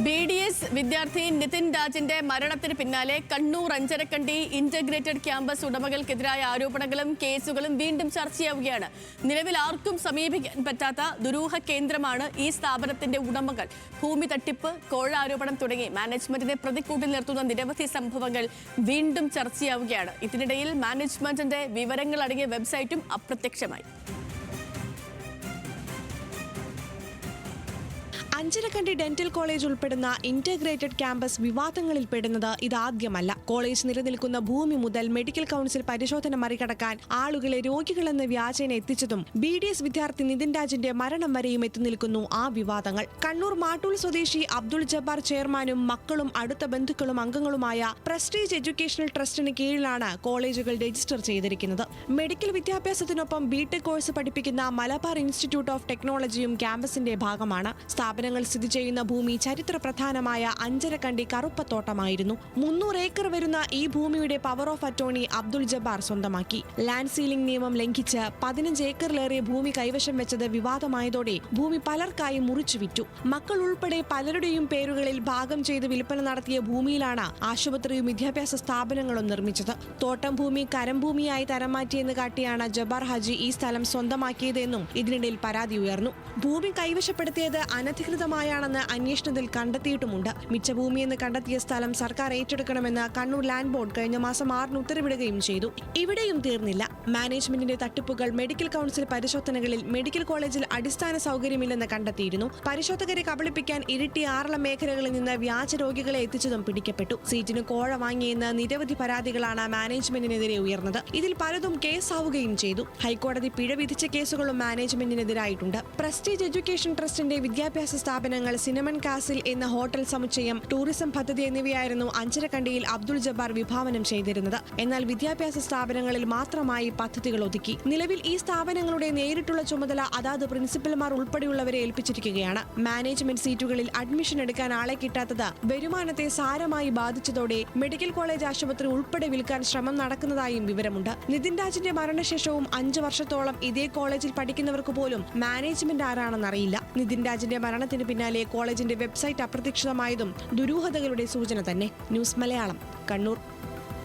BDS വിദ്യാർത്ഥി നിതിൻ രാജിന്റെ മരണത്തിന് പിന്നാലെ കണ്ണൂർ അഞ്ചരക്കണ്ടി ഇന്റഗ്രേറ്റഡ് ക്യാമ്പസ് ഉടമകൾക്കെതിരായ ആരോപണങ്ങളും കേസുകളും വീണ്ടും ചർച്ചയാവുകയാണ്. നിലവിൽ ആർക്കും സമീപിക്കാൻ പറ്റാത്ത ദുരൂഹ കേന്ദ്രമാണ് ഈ സ്ഥാപനത്തിന്റെ ഉടമകൾ. ഭൂമി തട്ടിപ്പ്, കോഴ ആരോപണം തുടങ്ങി മാനേജ്മെന്റിനെ പ്രതിക്കൂട്ടിൽ നിർത്തുന്ന നിരവധി സംഭവങ്ങൾ വീണ്ടും ചർച്ചയാവുകയാണ്. ഇതിനിടയിൽ മാനേജ്മെന്റിന്റെ വിവരങ്ങൾ അടങ്ങിയ വെബ്സൈറ്റും അപ്രത്യക്ഷമായി. അഞ്ചരക്കണ്ടി ഡെന്റൽ കോളേജ് ഉൾപ്പെടുന്ന ഇന്റഗ്രേറ്റഡ് ക്യാമ്പസ് വിവാദങ്ങളിൽ പെടുന്നത് ഇതാദ്യമല്ല. കോളേജ് നിലനിൽക്കുന്ന ഭൂമി മുതൽ മെഡിക്കൽ കൗൺസിൽ പരിശോധന മറികടക്കാൻ ആളുകളെ രോഗികളെന്ന വ്യാജേന എത്തിച്ചതും BDS വിദ്യാർത്ഥി നിതിൻ രാജിന്റെ മരണം വരെയും എത്തി നിൽക്കുന്നു ആ വിവാദങ്ങൾ. കണ്ണൂർ മാട്ടൂൽ സ്വദേശി അബ്ദുൾ ജബ്ബാർ ചെയർമാനും മക്കളും അടുത്ത ബന്ധുക്കളും അംഗങ്ങളുമായ പ്രസ്റ്റീജ് എഡ്യൂക്കേഷണൽ ട്രസ്റ്റിന് കീഴിലാണ് കോളേജുകൾ രജിസ്റ്റർ ചെയ്തിരിക്കുന്നത്. മെഡിക്കൽ വിദ്യാഭ്യാസത്തിനൊപ്പം BTech കോഴ്സ് പഠിപ്പിക്കുന്ന മലബാർ ഇൻസ്റ്റിറ്റ്യൂട്ട് ഓഫ് ടെക്നോളജിയും ക്യാമ്പസിന്റെ ഭാഗമാണ്. സ്ഥാപനങ്ങൾ സ്ഥിതി ചെയ്യുന്ന ഭൂമി ചരിത്ര പ്രധാനമായ അഞ്ചരക്കണ്ടി കറുപ്പത്തോട്ടമായിരുന്നു. 300 ഏക്കർ വരുന്ന ഈ ഭൂമിയുടെ power of attorney Abdul Jabbar സ്വന്തമാക്കി. ലാൻഡ് സീലിംഗ് നിയമം ലംഘിച്ച് 15 ഏക്കറിലേറെ ഭൂമി കൈവശം വെച്ചത് വിവാദമായതോടെ ഭൂമി പലർക്കായി മുറിച്ചു വിറ്റു. മക്കൾ ഉൾപ്പെടെ പലരുടെയും പേരുകളിൽ ഭാഗം ചെയ്ത് വിൽപ്പന നടത്തിയ ഭൂമിയിലാണ് ആശുപത്രിയും വിദ്യാഭ്യാസ സ്ഥാപനങ്ങളും നിർമ്മിച്ചത്. തോട്ടം ഭൂമി കരംഭൂമിയായി തരം മാറ്റിയെന്ന് കാട്ടിയാണ് ജബ്ബാർ ഹാജി ഈ സ്ഥലം സ്വന്തമാക്കിയതെന്നും ഇതിനിടയിൽ പരാതി ഉയർന്നു. ഭൂമി കൈവശപ്പെടുത്തിയത് അനധികൃതമായാണെന്ന് അന്വേഷണത്തിൽ കണ്ടെത്തിയിട്ടുമുണ്ട്. മിച്ചഭൂമിയെന്ന് കണ്ടെത്തിയ സ്ഥലം സർക്കാർ ഏറ്റെടുക്കണമെന്ന് കണ്ണൂർ ലാൻഡ് ബോർഡ് കഴിഞ്ഞ മാസം 6 ഉത്തരവിടുകയും ചെയ്തു. ഇവിടെയും തീർന്നില്ല. മാനേജ്മെന്റിന്റെ തട്ടിപ്പുകൾ മെഡിക്കൽ കൗൺസിൽ പരിശോധനകളിൽ മെഡിക്കൽ കോളേജിൽ അടിസ്ഥാന സൗകര്യമില്ലെന്ന് കണ്ടെത്തിയിരുന്നു. പരിശോധകരെ കബളിപ്പിക്കാൻ ഇരിട്ടി ആറളം മേഖലകളിൽ നിന്ന് വ്യാജ രോഗികളെ എത്തിച്ചതും പിടിക്കപ്പെട്ടു. സീറ്റിന് കോഴ വാങ്ങിയെന്ന് നിരവധി പരാതികളാണ് മാനേജ്മെന്റിനെതിരെ ഉയർന്നത്. ഇതിൽ പലതും കേസാവുകയും ചെയ്തു. ഹൈക്കോടതി പിഴ വിധിച്ച കേസുകളും മാനേജ്മെന്റിനെതിരായിട്ടുണ്ട്. പ്രസ്റ്റീജ് എഡ്യൂക്കേഷൻ ട്രസ്റ്റിന്റെ വിദ്യാഭ്യാസ സ്ഥാപനങ്ങൾ, സിനമൺ കാസിൽ എന്ന ഹോട്ടൽ സമുച്ചയം, ടൂറിസം പദ്ധതി എന്നിവയായിരുന്നു അഞ്ചരക്കണ്ടിയിൽ അബ്ദുൾ ജബ്ബാർ വിഭാവനം ചെയ്തിരുന്നത്. എന്നാൽ വിദ്യാഭ്യാസ സ്ഥാപനങ്ങളിൽ മാത്രമായി പദ്ധതികൾ ഒതുക്കി. നിലവിൽ ഈ സ്ഥാപനങ്ങളുടെ നേരിട്ടുള്ള ചുമതല അതാത് പ്രിൻസിപ്പൽമാർ ഉൾപ്പെടെയുള്ളവരെ ഏൽപ്പിച്ചിരിക്കുകയാണ്. മാനേജ്മെന്റ് സീറ്റുകളിൽ അഡ്മിഷൻ എടുക്കാൻ ആളെ കിട്ടാത്തത് വരുമാനത്തെ സാരമായി ബാധിച്ചതോടെ മെഡിക്കൽ കോളേജ് ആശുപത്രി ഉൾപ്പെടെ വിൽക്കാൻ ശ്രമം നടക്കുന്നതായും വിവരമുണ്ട്. നിതിൻ രാജിന്റെ മരണശേഷവും 5 വർഷത്തോളം ഇതേ കോളേജിൽ പഠിക്കുന്നവർക്ക് പോലും മാനേജ്മെന്റ് ആരാണെന്നറിയില്ല. നിതിൻ രാജിന്റെ മരണത്തിന് പിന്നാലെ കോളേജിന്റെ വെബ്സൈറ്റ് അപ്രത്യക്ഷിതമായതും ദുരൂഹതകളുടെ സൂചന തന്നെ. ന്യൂസ് മലയാളം, കണ്ണൂർ.